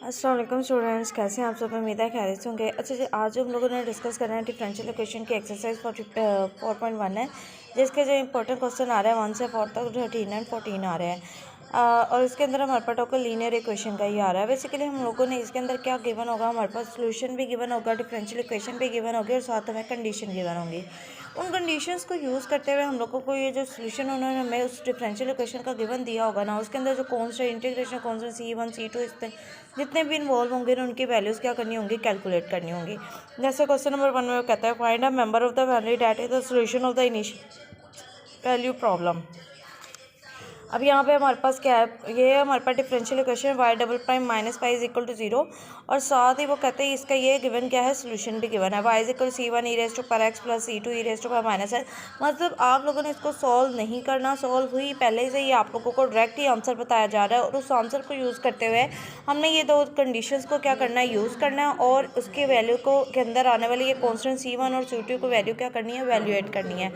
अस्सलाम वालेकुम स्टूडेंट्स, कैसे हैं आप सब? उम्मीद है खैरियत से होंगे। अच्छा जी, आज हम लोगों ने डिस्कस करना है डिफरेंशियल इक्वेशन की एक्सरसाइज 4.1 है, जिसके जो इंपॉर्टेंट क्वेश्चन आ रहा है 1 से 4 तक 13 एंड 14 आ रहे हैं। और इसके अंदर हमारे पास टोटल लीनियर इक्वेशन का ही आ रहा है। बेसिकली हम लोगों ने इसके अंदर क्या गिवन होगा, हमारे पास सोल्यूशन भी गिवन होगा, डिफरेंशियल इक्वेशन भी गिवन होगी और साथ हमें कंडीशन गिवन होंगी। उन कंडीशंस को यूज़ करते हुए हम लोगों को ये जो सोल्यूशन उन्होंने हमें उस डिफरेंशियल इक्वेशन का गिवन दिया होगा ना, उसके अंदर जो constant integration constant C1 C2 इसमें जितने भी इन्वॉल्व होंगे ना, उनकी वैल्यूज़ क्या करनी होंगी, कैलकुलेट करनी होंगी। जैसे क्वेश्चन नंबर 1 में कहता है find a member of the family that is the solution of the initial value problem. अब यहाँ पे हमारे पास क्या है, ये हमारे पास differential equation y double prime minus pi is equal to 0 और साथ ही वो कहते हैं इसका ये गिवन क्या है, सोल्यूशन भी गिवन है y is equal C1 e raise to power x plus C2 e raise to power minus है। मतलब आप लोगों ने इसको सॉल्व नहीं करना, सॉल्व हुई पहले से ही आप लोगों को डायरेक्ट ही आंसर बताया जा रहा है और उस आंसर को यूज़ करते हुए हमने ये दो कंडीशंस को क्या करना है, यूज़ करना है और उसके वैल्यू को के अंदर आने वाली ये कॉन्स्टेंट C1 और C2 को वैल्यू क्या करनी है, वैल्यूएट करनी है।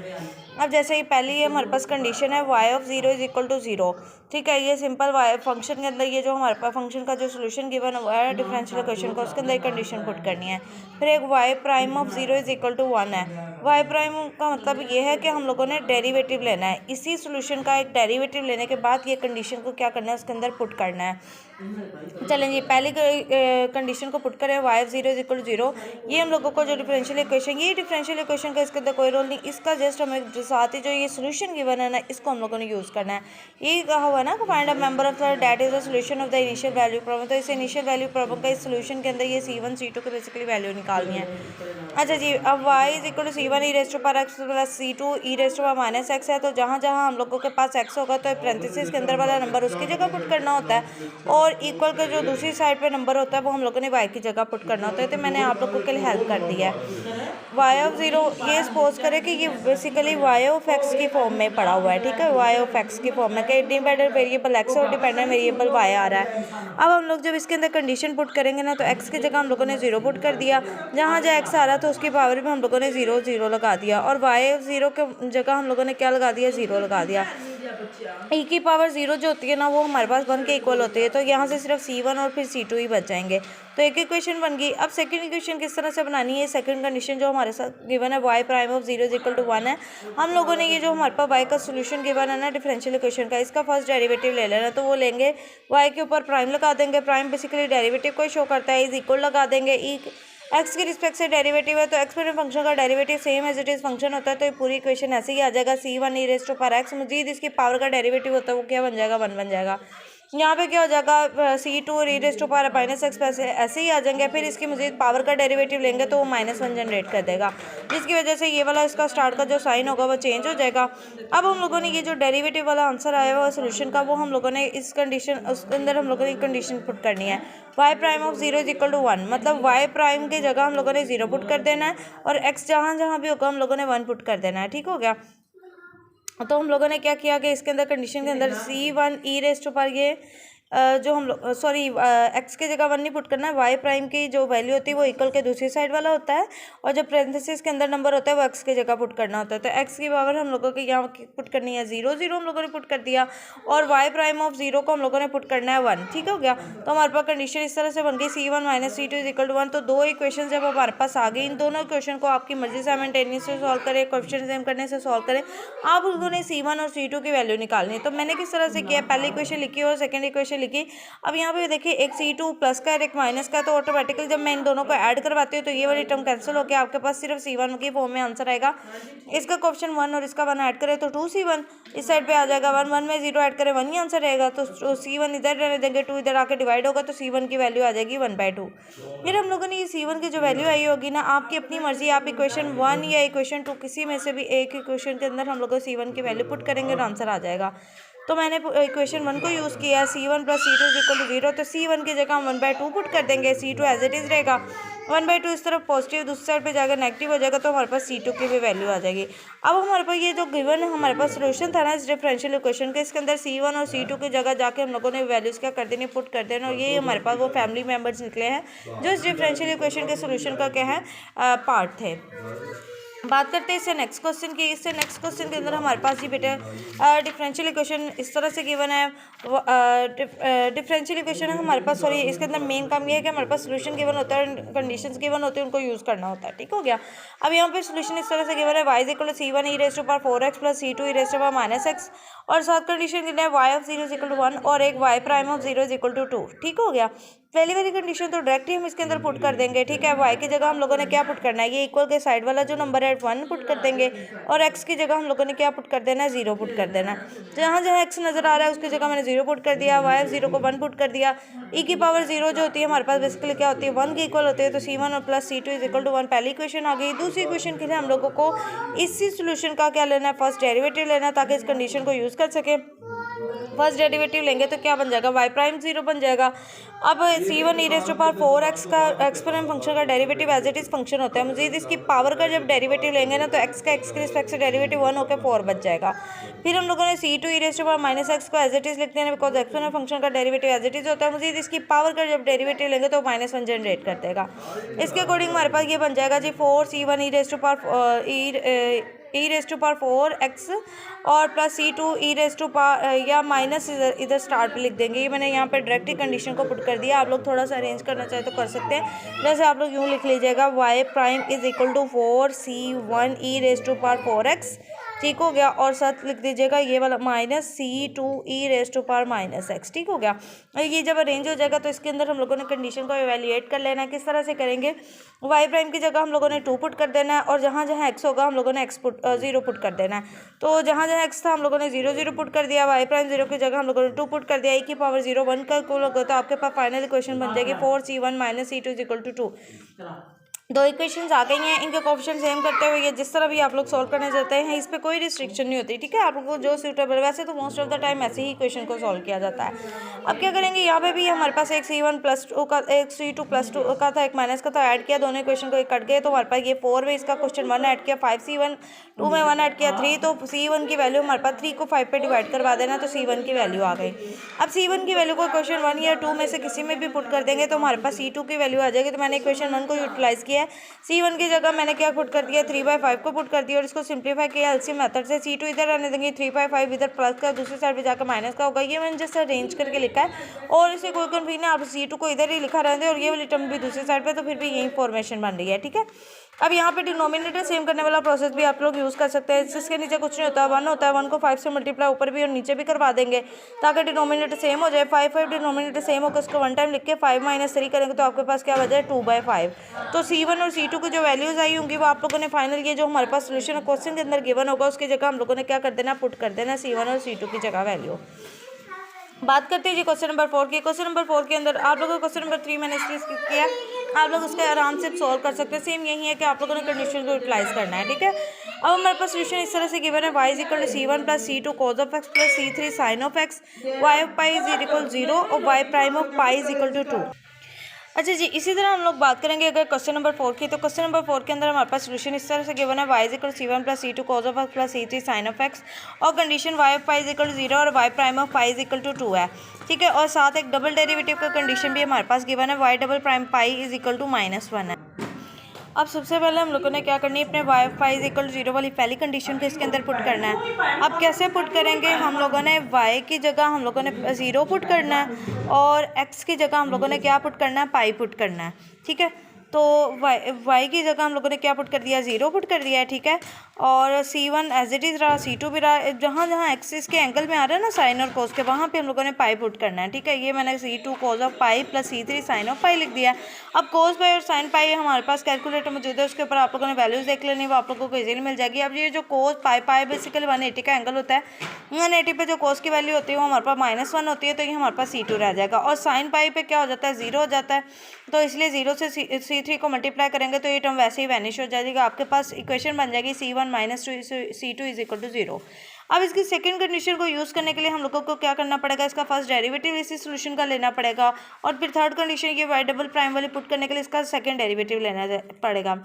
अब जैसे ही पहली हमारे पास कंडीशन है y of 0 is equal to 0, ठीक है। ये सिंपल वाई फंक्शन के अंदर ये जो हमारे पास फंक्शन का जो सोल्यूशन गिवन हुआ है डिफरेंशियल इक्वेशन का, उसके अंदर एक कंडीशन पुट करनी है। फिर एक y prime of 0 is equal to 1 है। y प्राइम का मतलब ये है कि हम लोगों ने डेरिवेटिव लेना है, इसी सोल्यूशन का एक डेरिवेटिव लेने के बाद ये कंडीशन को क्या करना है, उसके अंदर पुट करना है। चलें जी, पहली कंडीशन को पुट करें y of 0 is equal to 0। ये हम लोगों को जो डिफरेंशियल इक्वेशन, ये डिफरेंशियल इक्वेशन का इसके अंदर कोई रोल नहीं, इसका जस्ट हमें साथ ही जो ये सोल्यूशन गिवन है ना, इसको हम लोगों ने यूज़ करना है। ये कहा हुआ है ना, find a member of the that is the solution of the initial value problem. तो इस इनिशियल वैल्यू प्रॉब्लम का इस सोल्यूशन के अंदर ये C1 C2 को बेसिकली वैल्यू निकालनी है। अच्छा जी, अब y is equal to C1 e raise to power x plus C2 e raise to power minus x है। तो जहाँ जहाँ हम लोगों के पास x होगा तो पैरेंथेसिस के अंदर वाला नंबर उसकी जगह पुट करना होता है और इक्वल का जो दूसरी साइड पे नंबर होता है वो हम लोगों ने y की जगह पुट करना होता है। तो मैंने आप लोगों के लिए हेल्प कर दिया है। y ऑफ 0, ये सपोज करें कि ये बेसिकली y ऑफ x की फॉर्म में पड़ा हुआ है, ठीक है। y ऑफ x की फॉर्म में कि इंडिपेंडेंट वेरिएबल x और डिपेंडेंट वेरिएबल y आ रहा है। अब हम लोग जब इसके अंदर कंडीशन पुट करेंगे ना, तो x की जगह हम लोगों ने 0 पुट कर दिया, जहाँ जहाँ x आ रहा था उसकी पावर में हम लोगों ने 0 0 लगा दिया और y ऑफ 0 के जगह हम लोगों ने क्या लगा दिया, 0 लगा दिया। e की पावर 0 जो होती है ना, वो हमारे पास 1 के इक्वल होती है, तो यहाँ से सिर्फ C1 और फिर C2 ही बच जाएंगे। तो एक इक्वेशन बन गई। अब सेकंड इक्वेशन किस तरह से बनानी है, सेकंड कंडीशन जो हमारे साथ गिवन है y prime of 0 is equal to 1 है। हम लोगों ने ये जो हमारे पास y का सोल्यूशन गिवन है ना डिफरेंशियल इक्वेशन का, इसका फर्स्ट डेरिवेटिव ले लेना। तो वो लेंगे y के ऊपर प्राइम लगा देंगे, प्राइम बेसिकली डेरिवेटिव को शो करता है, इज इक्वल लगा देंगे। ई एक्स के रिस्पेक्ट से डेरिवेटिव है तो एक्स पर फंक्शन का derivative same as it is function होता है, तो ये पूरी इक्वेशन ऐसे ही आ जाएगा। C1 e raise to power x मजीद इसकी पावर का डेरिवेटिव होता है, वो क्या बन जाएगा, 1 बन जाएगा। यहाँ पे क्या हो जाएगा, C2 e raise to power minus x ऐसे ही आ जाएंगे। फिर इसकी मजीद पावर का डेरिवेटिव लेंगे तो वो -1 जनरेट कर देगा, जिसकी वजह से ये वाला इसका स्टार्ट का जो साइन होगा वो चेंज हो जाएगा। अब हम लोगों ने ये जो डेरिवेटिव वाला आंसर आया हुआ सोल्यूशन का, वो हम लोगों ने इस कंडीशन, उसके अंदर हम लोगों ने कंडीशन पुट करनी है y prime of 0 is equal to 1। मतलब y प्राइम की जगह हम लोगों ने 0 पुट कर देना है और x जहाँ जहाँ भी होगा हम लोगों ने 1 पुट कर देना है, ठीक हो गया। तो हम लोगों ने क्या किया कि इसके अंदर कंडीशन के अंदर C1 ई रेज टू पर ये जो हम लोग सॉरी एक्स की जगह 1 नहीं पुट करना है, वाई प्राइम की जो वैल्यू होती है वो इक्वल के दूसरी साइड वाला होता है और जो पैरेंथेसिस के अंदर नंबर होता है वो एक्स की जगह पुट करना होता है। तो एक्स की पावर हम लोगों के यहाँ पुट करनी है 0 0, हम लोगों ने पुट कर दिया और वाई प्राइम ऑफ 0 को हम लोगों ने पुट करना है 1, ठीक हो गया। तो हमारे पास कंडीशन इस तरह से बन गई C1 minus C2 is equal to 1। तो दो इक्वेशन जब हमारे पास आ गई, इन दोनों इक्वेशन को आपकी मर्जी से साइमल्टेनियसली सॉल्व करें, कोएफिशिएंट सेम करने से सॉल्व करें, आप लोगों ने C1 और C2 की वैल्यू निकालनी है। तो मैंने किस तरह से किया, पहली इक्वेशन लिखी और सेकंड इक्वेशन लिखी। अब यहाँ पे देखिए एक C2 प्लस का है एक माइनस का है, तो ऑटोमेटिकली जब मैं इन दोनों को ऐड करवाती हूँ तो ये वाली टर्म कैंसिल होकर आपके पास सिर्फ C1 की फॉर्म में आंसर आएगा। इसका कोएफिशिएंट 1 और इसका 1 ऐड करें तो 2C1, इस साइड पे आ जाएगा 1 1 में 0 ऐड करें 1 ही आंसर रहेगा। तो C1 इधर रहने देंगे, 2 इधर आके डिवाइड होगा तो C1 की वैल्यू आ जाएगी 1/2। फिर हम लोगों ने ये C1 की जो वैल्यू आई होगी ना, आपकी अपनी मर्जी, आप इक्वेशन 1 या इक्वेशन 2 किसी में से भी एक इक्वेशन के अंदर हम लोग C1 की वैल्यू पुट करेंगे और आंसर आ जाएगा। तो मैंने इक्वेशन 1 को यूज़ किया, C1 plus C2 is equal to 0। तो C1 की जगह हम 1/2 पुट कर देंगे, C2 एज इट इज़ रहेगा, 1/2 इस तरफ पॉजिटिव, दूसरी साइड पे जाकर नेगेटिव हो जाएगा, तो हमारे पास C2 की भी वैल्यू आ जाएगी। अब हमारे पास ये जो गिवन है हमारे पास सोल्यूशन था ना इस डिफरेंशियल इक्वेशन के, इसके अंदर C1 और C2 की जगह जाके हम लोगों ने वैल्यूज़ क्या कर देनी, पुट कर देना, और ये हमारे पास वो फैमिली मेम्बर्स निकले हैं जो इस डिफरेंशियल इक्वेशन के सोल्यूशन का क्या है, पार्ट थे। बात करते हैं इससे नेक्स्ट क्वेश्चन की। इससे नेक्स्ट क्वेश्चन के अंदर हमारे पास जी बेटे डिफरेंशियल इक्वेशन इस तरह से गिवन है। डिफरेंशियल इक्वेशन हमारे पास, सॉरी, इसके अंदर मेन काम ये है कि हमारे पास सोल्यूशन गिवन होता है, कंडीशंस गिवन होते हैं, उनको यूज़ करना होता है। ठीक हो गया। अब यहाँ पे सोल्यूशन इस तरह से गिवन है, y is equal to c1 e raise to power 4x plus c2 e raise to power minus x, और साथ कंडीशन गिवन है y of 0 is equal to 1 और एक y prime of 0 is equal to 2। ठीक हो गया। पहली वाली कंडीशन तो डायरेक्टली हम इसके अंदर पुट कर देंगे। ठीक है, y की जगह हम लोगों ने क्या पुट करना है, ये इक्वल के साइड वाला जो नंबर है 1 पुट कर देंगे, और x की जगह हम लोगों ने क्या पुट कर देना है, 0 पुट कर देना है। जहाँ जहाँ x नज़र आ रहा है उसकी जगह मैंने 0 पुट कर दिया, y ऑफ 0 को 1 पुट कर दिया। e की पावर 0 जो होती है हमारे पास बेसिकली क्या होती है, 1 की इक्वल होती है, तो c1 और plus c2 is equal to 1 पहली इक्वेशन आ गई। दूसरी इक्वेशन के लिए हम लोगों को इसी सोल्यूशन का क्या लेना है, फर्स्ट डेरिवेटिव लेना है, ताकि इस कंडीशन को यूज़ कर सके। फर्स्ट डेरिवेटिव लेंगे तो क्या बन जाएगा, y प्राइम 0 बन जाएगा। अब c1 e raise to power 4x का एक्सपोनेंट फंक्शन का derivative as it is function होता है। मजीद इसकी पावर का जब डेरिवेटिव लेंगे ना तो x का x के रिस्पेक्ट से डेरिवेटिव 1 होकर 4 बच जाएगा। फिर हम लोगों ने c2 e raise to power minus x को एज इट इज़ लिख देना, बिकॉज एक्सपोनेंट फंक्शन का डेरिवेटिव एज इट इज़ होता है। मजीद इसकी पावर का जब डेरिवेटिव लेंगे तो -1 जनरेट कर देगा। इसके अकॉर्डिंग हमारे पास ये बन जाएगा जी 4c1 e raise to power e raise to power 4x और plus c2 e raise to power, या माइनस इधर स्टार्ट पे लिख देंगे। ये मैंने यहाँ पे डायरेक्टली कंडीशन को पुट कर दिया। आप लोग थोड़ा सा अरेंज करना चाहे तो कर सकते हैं। जैसे आप लोग यूँ लिख लीजिएगा, y prime is equal to 4c1 e raise to power 4x। ठीक हो गया। और साथ लिख दीजिएगा ये वाला minus c2 e raise to power minus x। ठीक हो गया। ये जब अरेंज हो जाएगा तो इसके अंदर हम लोगों ने कंडीशन को एवेल्यूएट कर लेना है। किस तरह से करेंगे, y प्राइम की जगह हम लोगों ने 2 पुट कर देना है, और जहाँ जहाँ x होगा हम लोगों ने 0 पुट कर देना है। तो जहाँ जहाँ x था हम लोगों ने 0 पुट कर दिया, y प्राइम 0 की जगह हम लोगों ने 2 पुट कर दिया। e की पावर 0 1 का इक्वल होगा, तो आपके पास फाइनल इक्वेशन बन जाएगी 4c1 minus c2 is equal to 2। दो इक्वेशंस आ गई हैं, इनके कोएफिशिएंट सेम करते हुए ये जिस तरह भी आप लोग सॉल्व करने जाते हैं इस पे कोई रिस्ट्रिक्शन नहीं होती। ठीक है, आप लोगों को जो सूटेबल, वैसे तो मोस्ट ऑफ द टाइम ऐसे ही इक्वेशन को सॉल्व किया जाता है। अब क्या करेंगे, यहाँ पे भी हमारे पास एक c1 प्लस 2 का, एक c2 प्लस 2 का था, एक माइनस का था, ऐड किया, दोनों इक्वेशन को एक कट गए, तो हमारे पास ये 4 में इसका क्वेश्चन 1 ऐड किया, 5c1, 2 में 1 ऐड किया 3, तो c1 की वैल्यू हमारे पास 3 को 5 पे डिवाइड करवा देना, तो c1 की वैल्यू आ गई। अब c1 की वैल्यू को क्वेश्चन 1 या 2 में से किसी में भी पुट कर देंगे तो हमारे पास c2 की वैल्यू आ जाएगी। तो मैंने इक्वेशन 1 को यूटिलाइज किया है, c1 की जगह मैंने क्या पुट कर दिया, 3/5 को पुट कर दिया, और इसको सिंप्लीफाई किया एलसीएम मेथड से। c2 इधर रहने देंगे, 3/5 इधर प्लस का, दूसरी साइड पे जाकर माइनस का होगा। ये मैंने जस्ट अरेंज करके लिखा है, और इसे कोई कंफ्यूजन नहीं, आप c2 को इधर ही लिखा रहते और ये वाली टर्म भी दूसरी साइड पे, तो फिर भी यही फॉर्मेशन बन रही है। ठीक है, अब यहाँ पे डिनोमिनेटर सेम करने वाला प्रोसेस भी आप लोग यूज़ कर सकते हैं। इसके नीचे कुछ नहीं होता, 1 होता है, 1 को 5 से मल्टीप्लाई ऊपर भी और नीचे भी करवा देंगे ताकि डिनोमिनेटर सेम हो जाए। 5 डिनोमिनेटर सेम होकर उसको 1 टाइम लिख के 5 - 3 करेंगे तो आपके पास क्या बचा है, 2/5। तो c1 और c2 की जो वैल्यूज़ आई होंगी वो आप लोगों ने फाइनल ये जो हमारे पास सोल्यूशन क्वेश्चन के अंदर गिवन होगा उसकी जगह हम लोगों ने क्या कर देना, पुट कर देना c1 और c2 की जगह वैल्यू। बात करते हैं जी क्वेश्चन नंबर 4 की। क्वेश्चन नंबर 4 के अंदर आप लोगों को क्वेश्चन नंबर 3 मैंने इसलिए स्किप किया, आप लोग उसके आराम से सॉल्व कर सकते हैं। सेम यही है कि आप लोगों ने कंडीशन को यूटिलाइज करना है। ठीक है, अब हमारे पास सोल्यूशन इस तरह से गिवन है, y is equal to c1 plus c2 cos of x plus c3 sin of x, y of pi is equal 0 और y prime of pi is equal to 2। अच्छा जी, इसी तरह हम लोग बात करेंगे अगर क्वेश्चन नंबर 4 की, तो क्वेश्चन नंबर 4 के अंदर हमारे पास सोल्यूशन इस तरह से गिवन है, y is equal c1 plus c2 cos of x plus c3 sin of x, और condition y of pi is equal to 0 और y prime of pi is equal to 2 है। ठीक है, और साथ एक डबल डेरिवेटिव का कंडीशन भी हमारे पास गिवन है, y double prime pi is equal to -1 है। अब सबसे पहले हम लोगों ने क्या करनी है, अपने y of pi is equal to 0 वाली पहली कंडीशन को इसके अंदर पुट करना है। अब कैसे पुट करेंगे, हम लोगों ने y की जगह हम लोगों ने 0 पुट करना है, और x की जगह हम लोगों ने क्या पुट करना है, पाई पुट करना है। ठीक है, तो y की जगह हम लोगों ने क्या पुट कर दिया, 0 पुट कर दिया है। ठीक है, और c1 एज इट इज़ रहा, c2 भी रहा, जहाँ जहाँ एक्सिस के एंगल में आ रहा है ना साइन और कोस के, वहाँ पे हम लोगों ने पाई पुट करना है। ठीक है, ये मैंने c2 cos of pi plus c3 sine of pi लिख दिया। अब कोस पाई और साइन पाई हमारे पास कैलकुलेटर मौजूद है, उसके ऊपर आप लोगों ने वैल्यूज़ देख लेनी, वो आप लोगों को इजीली मिल जाएगी। अब ये जो कोस पाई बेसिकली 180 का एंगल होता है, 180 पे जो कोस की वैल्यू होती है वो हमारे पास -1 होती है, तो ये हमारे पास c2 रह जाएगा, और साइन पाई पे क्या हो जाता है, 0 हो जाता है, तो इसलिए 0 से c3 को मल्टीप्लाई करेंगे तो ये टर्म वैसे ही वैनिश हो जाएगा। आपके पास इक्वेशन बन जाएगी c1 - c2 is equal to 0। अब इसकी सेकंड कंडीशन को यूज़ करने के लिए हम लोगों को क्या करना पड़ेगा, इसका फर्स्ट डेरिवेटिव इसी सोल्यूशन का लेना पड़ेगा, और फिर थर्ड कंडीशन ये y डबल प्राइम वाली पुट करने के लिए इसका सेकंड डेरिवेटिव लेना पड़ेगा।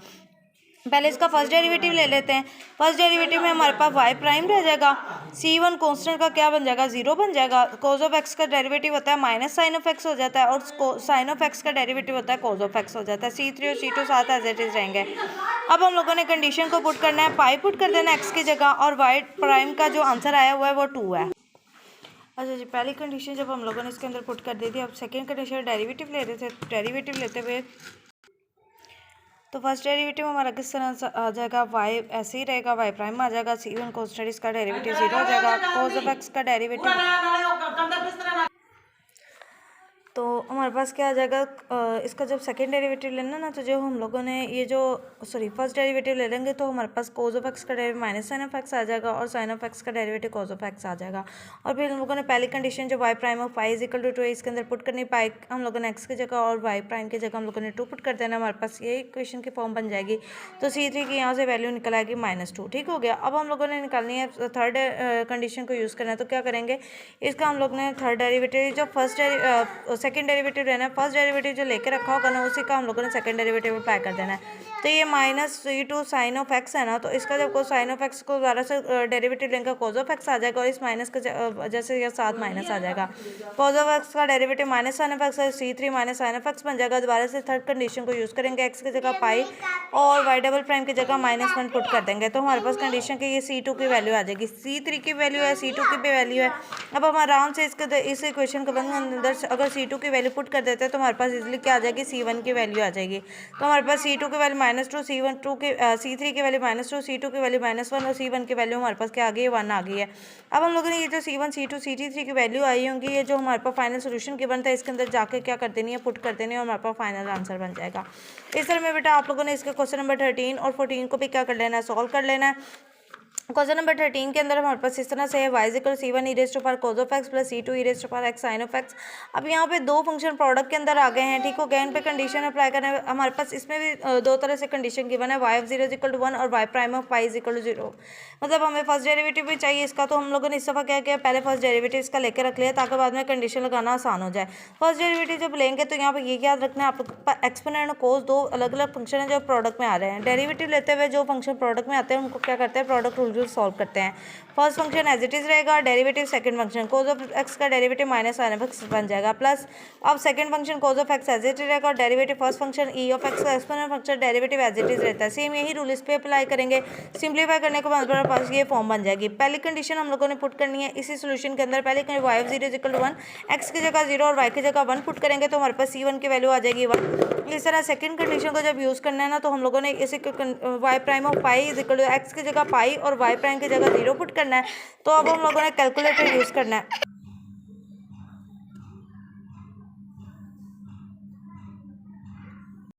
पहले इसका फर्स्ट डेरिवेटिव ले लेते हैं। फर्स्ट डेरिवेटिव में हमारे पास वाई प्राइम रह जाएगा, c1 कांस्टेंट का क्या बन जाएगा, 0 बन जाएगा। कॉज ऑफ एक्स का डेरिवेटिव होता है माइनस साइन ऑफ एक्स हो जाता है, और साइन ऑफ एक्स का डेरिवेटिव होता है कॉज ऑफ एक्स हो जाता है। c3 और c2 साथ एज इट इज रहेंगे। अब हम लोगों ने कंडीशन को पुट करना है, पाई पुट कर देना एक्स की जगह, और वाई प्राइम का जो आंसर आया हुआ है वो 2 है। अच्छा जी, पहली कंडीशन जब हम लोगों ने इसके अंदर पुट कर दी थी, अब सेकेंड कंडीशन डेरिवेटिव ले रहे थे। डेरिवेटिव लेते हुए तो फर्स्ट डेरिवेटिव हमारा किस तरह आ जाएगा, वाई ऐसे ही रहेगा, वाई प्राइम आ जाएगा, c1 कांस्टेंट इसका डेरिवेटिव 0 हो जाएगा। कॉज ऑफ एक्स का डेरिवेटिव तो हमारे पास क्या आ जाएगा, इसका जब सेकेंड डेरिवेटिव लेना ना, तो जो हम लोगों ने ये जो फर्स्ट डेरिवेटिव ले लेंगे तो हमारे पास कॉज ऑफ एक्स का derivative minus sine of x आ जाएगा, और साइन ऑफ एक्स का डेरिवेटिव कॉज ऑफ एक्स आ जाएगा। और फिर हम लोगों ने पहली कंडीशन जो y prime of pi is equal to 2 इसके अंदर पुट करनी, पाई हम लोगों ने एक्स की जगह और वाई प्राइम की जगह हम लोगों ने 2 पुट कर देना, हमारे पास ये इक्वेशन की फॉर्म बन जाएगी। तो c3 की यहाँ से वैल्यू निकल आएगी -2। ठीक हो गया। अब हम लोगों ने निकालनी है थर्ड कंडीशन को यूज़ करना है, तो क्या करेंगे, इसका हम लोग ने थर्ड डेरिवेटिव जो सेकेंड डेरिवेटिव लेना है, फर्स्ट डेरिवेटिव जो लेके रखा होगा ना, उसी का हम लोगों ने सेकंड डेरिवेटिव अप्लाई कर देना है। तो ये -c2 साइन ऑफ एक्स है ना, तो इसका जब को साइन ऑफ एक्स को दोबारा से डेरिवेटिव लेंगे कॉज ऑफ एक्स आ जाएगा, और इस माइनस का जैसे ये साथ माइनस आ जाएगा। कॉज ऑफ एक्स का derivative minus sine of x है, c3 minus sine of x बन जाएगा। दोबारा से थर्ड कंडीशन को यूज़ करेंगे, एक्स की जगह पाई और वाई डबल प्राइम की जगह -1 पुट कर देंगे, तो हमारे पास कंडीशन की ये c2 की वैल्यू आ जाएगी, c3 की वैल्यू है, c2 की भी वैल्यू है। अब हम आराम से इस इक्वेशन के अंदर अगर c2 की वैल्यू पुट कर देते हैं तो हमारे पास इजीली क्या आ जाएगी, c1 की वैल्यू आ जाएगी। तो हमारे पास c2 की वैल्यू -2, c3 की वैल्यू -2, c2 की वैल्यू -1 और c1 की वैल्यू हमारे पास क्या आ गई है, 1 आ गई है। अब हम लोगों ने ये जो c1 c2 c3 की वैल्यू आई होंगी, ये जो हमारे पास फाइनल सोल्यूशन की बनता है, इसके अंदर जाके क्या कर देनी है, पुट कर देनी है, और हमारे पास फाइनल आंसर बन जाएगा। इस तरह में बेटा आप लोगों ने इसके क्वेश्चन नंबर 13 और 14 को भी क्या कर लेना है, सॉल्व कर लेना है। क्वेश्चन नंबर 13 के अंदर हमारे पास इस तरह से है, y = c1 e raised to power cos of x plus c2 e raised to power x sin of x। अब यहाँ पे दो फंक्शन प्रोडक्ट के अंदर आ गए हैं, ठीक हो गया। इन पे कंडीशन अप्लाई करना है। हमारे पास इसमें भी दो तरह से कंडीशन गिवन है, y of 0 = 1 और y प्राइम ऑफ पाई = 0। मतलब हमें फर्स्ट डेरिवेटिव भी चाहिए इसका, तो हम लोगों ने इस दफ़ा क्या किया, पहले फर्स्ट डेरिवेटिव इसका लेकर रख लिया ताकि बाद में कंडीशन लगाना आसान हो जाए। फर्स्ट डेरिवेटिव जब लेंगे तो यहाँ पर ये याद रखना है, आप लोग एक्सपोनेंट और कोस दो अलग अलग फंक्शन है जो प्रोडक्ट में आ रहे हैं। डेरिवेटिव लेते हुए जो फंक्शन प्रोडक्ट में आते हैं उनको क्या करते हैं, प्रोडक्ट रूल सॉल्व करते हैं। First function as it is रहेगा, derivative second function cos of x का derivative minus sine of x बन जाएगा, प्लस अब second function cos of x as it is रहेगा, और derivative first function e of x का exponent function derivative as it is रहता है। Same यही रूल इस पे अप्लाई करेंगे। सिंप्लीफाई करने के बाद हमारे पास ये फॉर्म बन जाएगी। पहली कंडीशन हम लोगों ने पुट करनी है इसी सोल्यूशन के अंदर। पहले y of 0 = 1, एक्स की जगह 0 और y की जगह 1 पुट करेंगे तो हमारे पास c1 की वैल्यू आ जाएगी 1। इस तरह सेकंड कंडीशन को जब यूज़ करना है ना, तो हम लोगों ने इसी y prime of pi = x की जगह पाई और y प्राइम की जगह 0 पुट करना है। तो अब हम लोगों ने कैलकुलेटर यूज़ करना है।